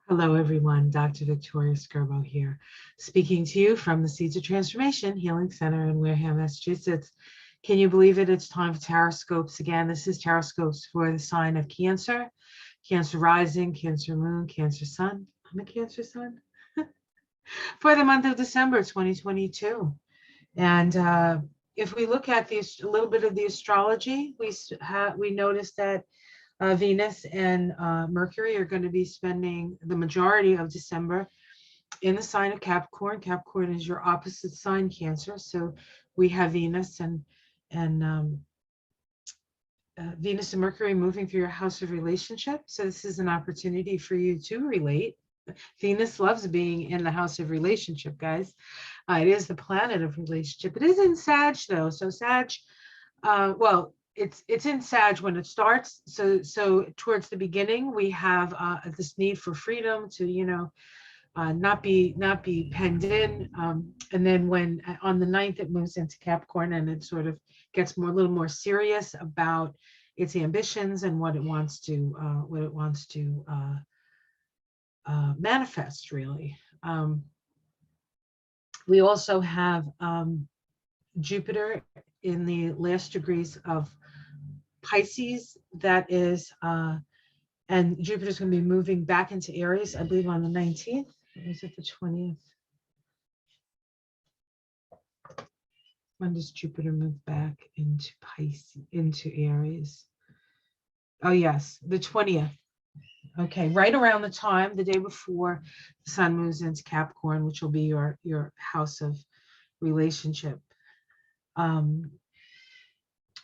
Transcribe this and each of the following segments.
Hello, everyone. Dr. Victoria Skirbo here, speaking to you from the Seeds of Transformation Healing Center in Wareham, Massachusetts. Can you believe it? It's time for Tarot Scopes again. This is Tarot Scopes for the sign of Cancer, Cancer Rising, Cancer Moon, Cancer Sun. I'm a Cancer Sun. For the month of December 2022. And if we look at a little bit of the astrology, we notice that Venus and Mercury are going to be spending the majority of December in the sign of Capricorn. Capricorn is your opposite sign, Cancer. So we have and Venus and Mercury moving through your house of relationship. So this is an opportunity for you to relate. Venus loves being in the house of relationship, guys. It is the planet of relationship. It is in Sag, though. So Sag, well, it's in Sag when it starts. So towards the beginning, we have this need for freedom to, not be penned in. And then when on the 9th, it moves into Capricorn and it sort of gets a little more serious about its ambitions and what it wants to manifest, really. We also have Jupiter in the last degrees of Pisces. That is, and Jupiter's going to be moving back into Aries, I believe, on the 19th. Or is it the 20th? When does Jupiter move back into Pisces, into Aries? Oh, yes, the 20th. Okay, right around the time, the day before the sun moves into Capricorn, which will be your house of relationship.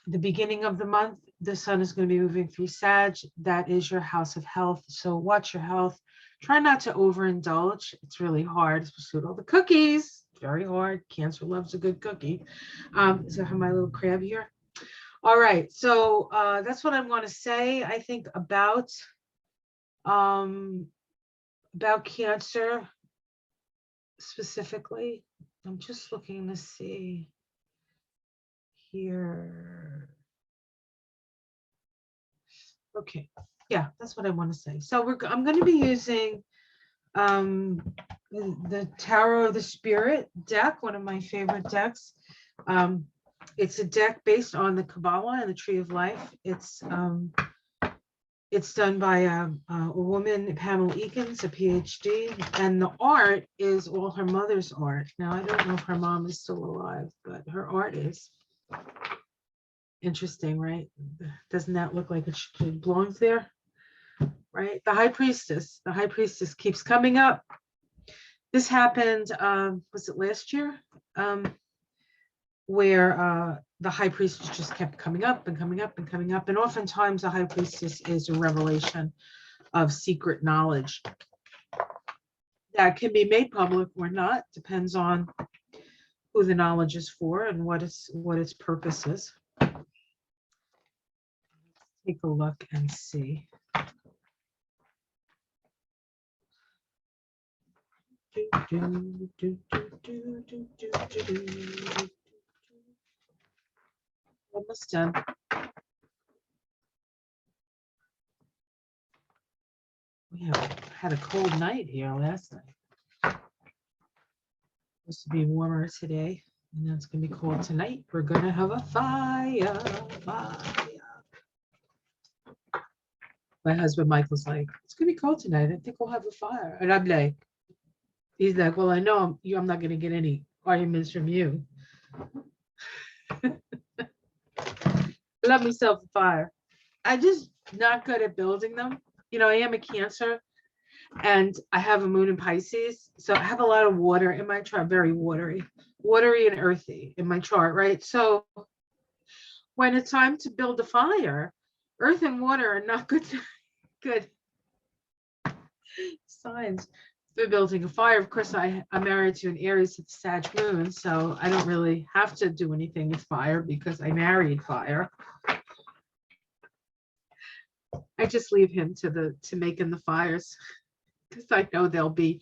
The beginning of the month, the sun is going to be moving through Sag. That is your house of health. So watch your health. Try not to overindulge. It's really hard, especially with all the cookies. Very hard. Cancer loves a good cookie. So I have my little crab here. All right. So that's what I want to say, I think, about Cancer specifically. I'm just looking to see here. Okay, yeah, that's what I want to say. So I'm going to be using the Tarot of the Spirit deck, one of my favorite decks. It's a deck based on the Kabbalah and the Tree of Life. It's done by a woman, Pamela Eakins, a PhD, and the art is all her mother's art. Now, I don't know if her mom is still alive, but her art is. Interesting, right? Doesn't that look like it belongs there? Right? The high priestess keeps coming up. This happened, was it last year? Where the high priestess just kept coming up and coming up and coming up. And oftentimes the high priestess is a revelation of secret knowledge that can be made public or not, depends on who the knowledge is for and what its purpose is. Take a look and see. Almost done. We had a cold night here last night. Supposed to be warmer today, and then it's gonna be cold tonight. We're gonna have a fire. My husband Michael's like, it's gonna be cold tonight. I think we'll have a fire. And I'm like, he's like, well, I know I'm not gonna get any arguments from you. Love myself a fire. I'm just not good at building them. I am a Cancer and I have a moon in Pisces. So I have a lot of water in my chart, very watery and earthy in my chart, right? So when it's time to build a fire, earth and water are not good signs for building a fire. Of course, I'm married to an Aries with Sag moon, so I don't really have to do anything with fire because I married fire. I just leave him to making the fires because I know they'll be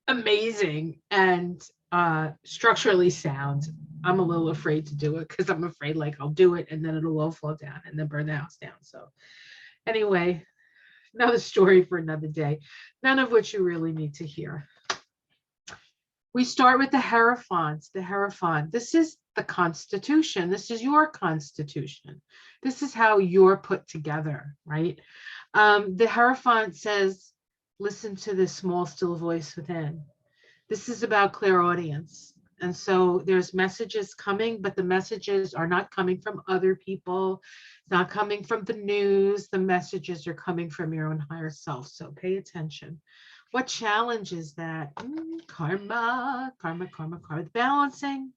amazing and structurally sound. I'm a little afraid to do it because I'm afraid I'll do it and then it'll all fall down and then burn the house down. So anyway, another story for another day, none of which you really need to hear. We start with the Hierophant. The Hierophant. This is the Constitution. This is your Constitution. This is how you're put together, right? The Hierophant says, listen to this small, still voice within. This is about clairaudience. And so there's messages coming, but the messages are not coming from other people, not coming from the news. The messages are coming from your own higher self. So pay attention. What challenge is that? Karma, karma, karma, karma. The balancing,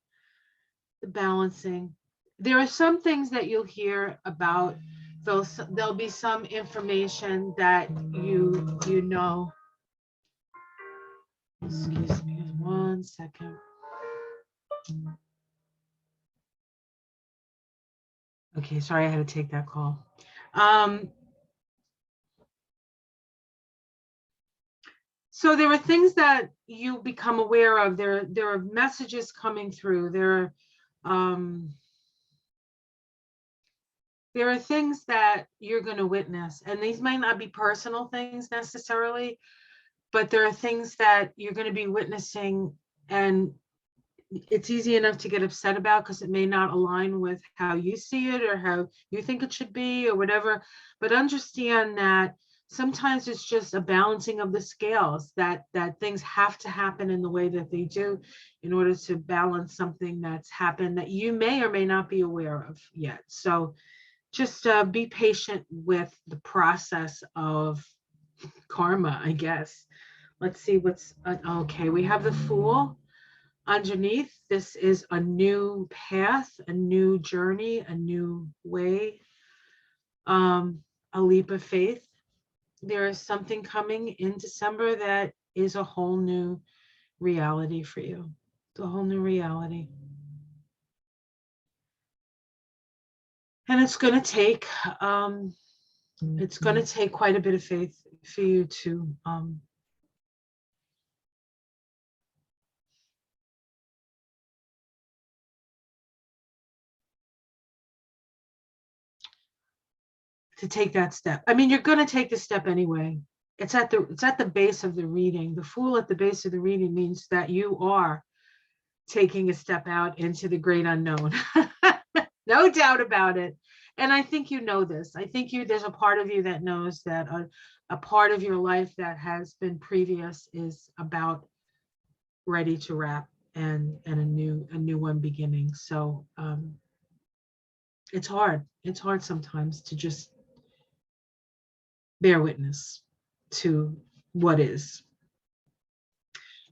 the balancing. There are some things that you'll hear about. There'll be some information that you know. Excuse me, 1 second. Okay, sorry, I had to take that call. So there are things that you become aware of. There are messages coming through. There are things that you're going to witness, and these might not be personal things necessarily, but there are things that you're going to be witnessing, and it's easy enough to get upset about because it may not align with how you see it or how you think it should be or whatever. But understand that sometimes it's just a balancing of the scales, that things have to happen in the way that they do in order to balance something that's happened that you may or may not be aware of yet. So just be patient with the process of karma, I guess. Let's see what's okay. We have the Fool underneath. This is a new path, a new journey, a new way, a leap of faith. There is something coming in December that is a whole new reality for you. It's a whole new reality. And it's going to take quite a bit of faith for you to take that step. I mean, you're going to take the step anyway. It's at the base of the reading. The Fool at the base of the reading means that you are taking a step out into the great unknown. No doubt about it. And I think you know this. I think there's a part of you that knows that a part of your life that has been previous is about ready to wrap, and a new one beginning. So it's hard. It's hard sometimes to just bear witness to what is.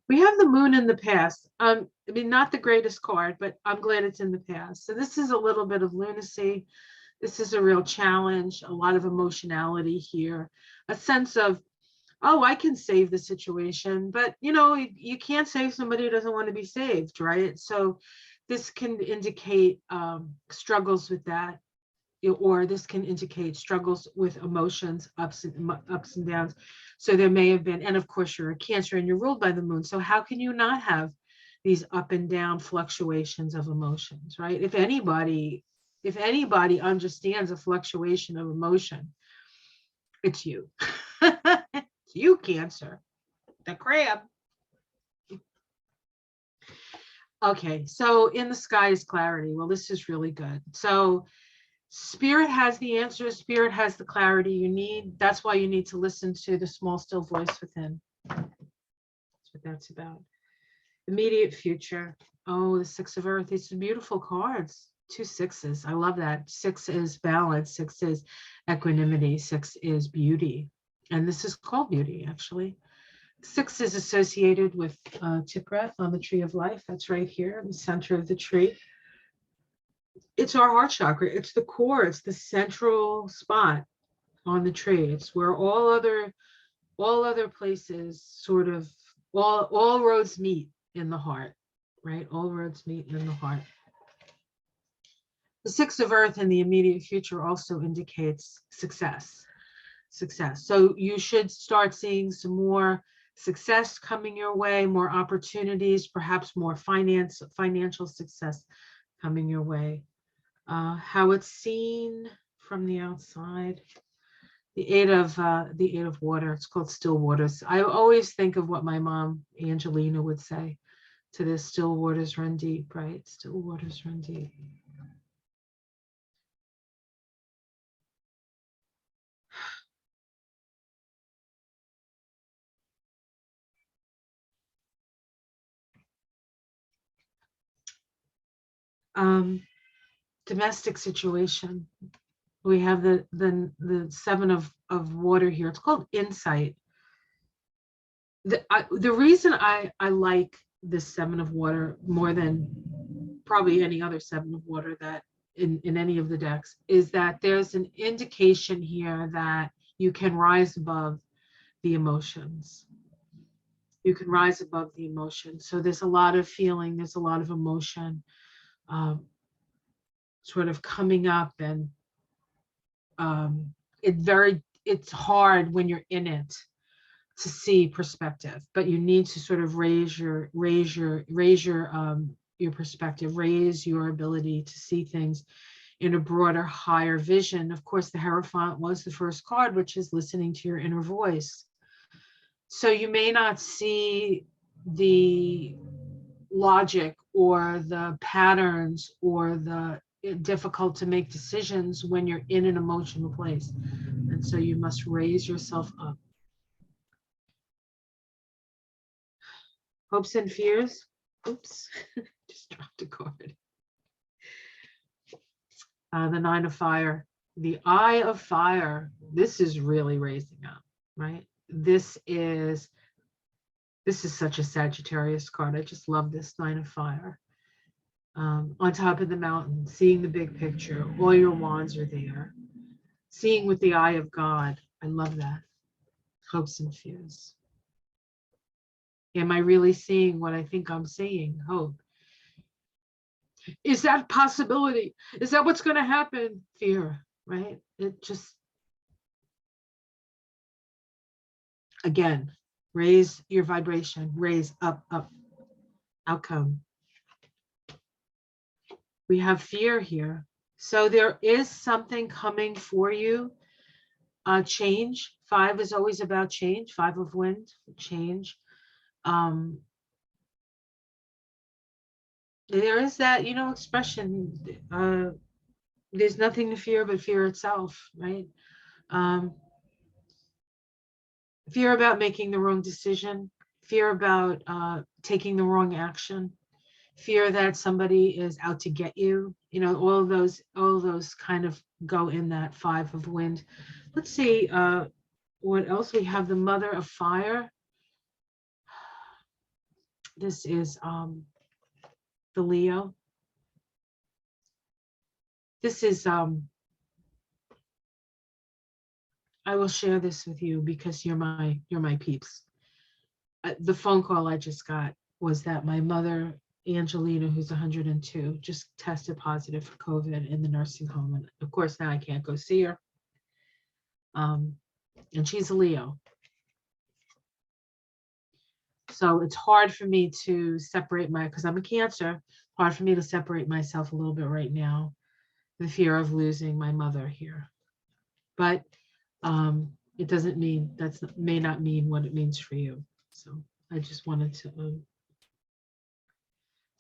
We have the Moon in the past. I mean, not the greatest card, but I'm glad it's in the past. So this is a little bit of lunacy. This is a real challenge, a lot of emotionality here, a sense of, oh, I can save the situation, but you can't save somebody who doesn't want to be saved, right? So this can indicate struggles with that, or this can indicate struggles with emotions, ups and downs. So there may have been, and of course you're a Cancer and you're ruled by the Moon. So how can you not have these up and down fluctuations of emotions, right? If anybody understands a fluctuation of emotion, it's you. It's you, Cancer, the crab. Okay, so in the sky is clarity. Well, this is really good. So Spirit has the answers. Spirit has the clarity you need. That's why you need to listen to the small, still voice within. That's what that's about. Immediate future. Oh, the Six of Earth. These are beautiful cards. 2 sixes. I love that. 6 is balance. 6 is equanimity. 6 is beauty. And this is called beauty, actually. 6 is associated with Tikrit on the Tree of Life. That's right here in the center of the tree. It's our heart chakra. It's the core. It's the central spot on the tree. It's where all other places sort of, all roads meet in the heart, right? All roads meet in the heart. The 6 of Earth in the immediate future also indicates success. So you should start seeing some more success coming your way, more opportunities, perhaps more financial success coming your way. How it's seen from the outside. The eight of water. It's called still waters. I always think of what my mom Angelina would say to this: still waters run deep, right? Still waters run deep. Domestic situation. We have the seven of water here. It's called insight. The reason I like this seven of water more than probably any other seven of water that in any of the decks is that there's an indication here that you can rise above the emotions. You can rise above the emotions. So there's a lot of feeling, there's a lot of emotion um, sort of coming up, and it's hard when you're in it to see perspective, but you need to sort of raise your perspective, raise your ability to see things in a broader, higher vision. Of course, the Hierophant was the first card, which is listening to your inner voice. So you may not see the logic or the patterns or the difficult to make decisions when you're in an emotional place. And so you must raise yourself up. Hopes and fears. Oops, just dropped a card. The Nine of Fire. The Eye of Fire. This is really raising up, right? This is such a Sagittarius card. I just love this Nine of Fire. On top of the mountain, seeing the big picture. All your wands are there. Seeing with the eye of God. I love that. Hopes and fears. Am I really seeing what I think I'm seeing? Hope. Is that possibility? Is that what's going to happen? Fear, right? It just, again, raise your vibration, raise up, outcome. We have fear here. So there is something coming for you. Change. 5 is always about change. 5 of wind, change. There is that, expression. There's nothing to fear but fear itself, right? Fear about making the wrong decision, fear about taking the wrong action, fear that somebody is out to get you. All those kind of go in that 5 of wind. Let's see what else we have. The Mother of Fire. This is the Leo. This is I will share this with you because you're my peeps. The phone call I just got was that my mother, Angelina, who's 102, just tested positive for COVID in the nursing home. And of course, now I can't go see her. And she's a Leo. So it's hard for me to separate because I'm a Cancer, hard for me to separate myself a little bit right now, the fear of losing my mother here. But it doesn't mean, may not mean what it means for you. So I just wanted to,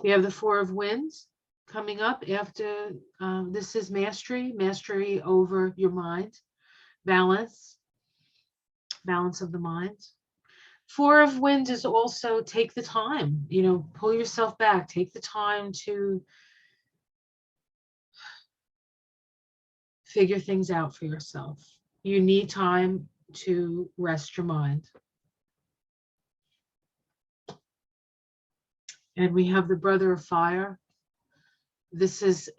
we have the 4 of Wands coming up after, this is mastery over your mind, balance of the mind. 4 of Wands is also take the time, pull yourself back, take the time to figure things out for yourself. You need time to rest your mind. And we have the Brother of Fire. This is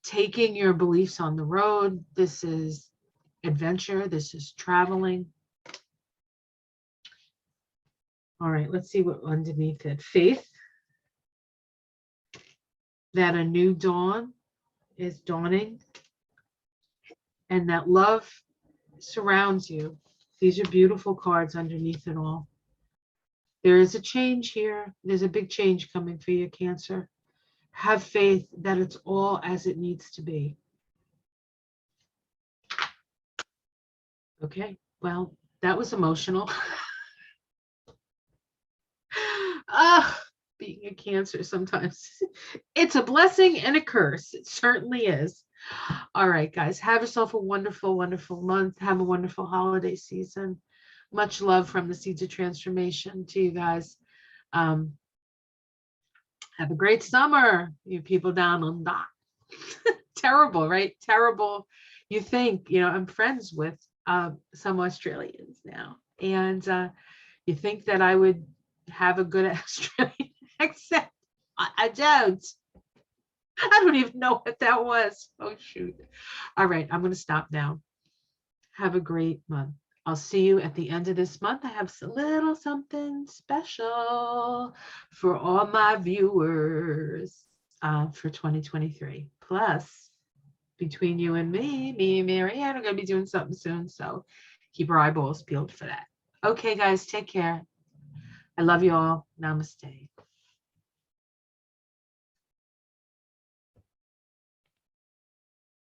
taking your beliefs on the road. This is adventure. This is traveling. All right, let's see what underneath it. Faith. That a new dawn is dawning. And that love surrounds you. These are beautiful cards underneath it all. There is a change here. There's a big change coming for you, Cancer. Have faith that it's all as it needs to be. Okay, well, that was emotional. Ah, being a Cancer sometimes. It's a blessing and a curse. It certainly is. All right, guys, have yourself a wonderful, wonderful month. Have a wonderful holiday season. Much love from the Seeds of Transformation to you guys. Um, have a great summer, you people down on that. Terrible, right? Terrible. You think, I'm friends with some Australians now, and you think that I would have a good Australian accent. I don't. I don't even know what that was. Oh, shoot. All right, I'm going to stop now. Have a great month. I'll see you at the end of this month. I have a little something special for all my viewers for 2023. Plus, between you and me and Marianne are going to be doing something soon. So keep our eyeballs peeled for that. Okay, guys, take care. I love you all. Namaste.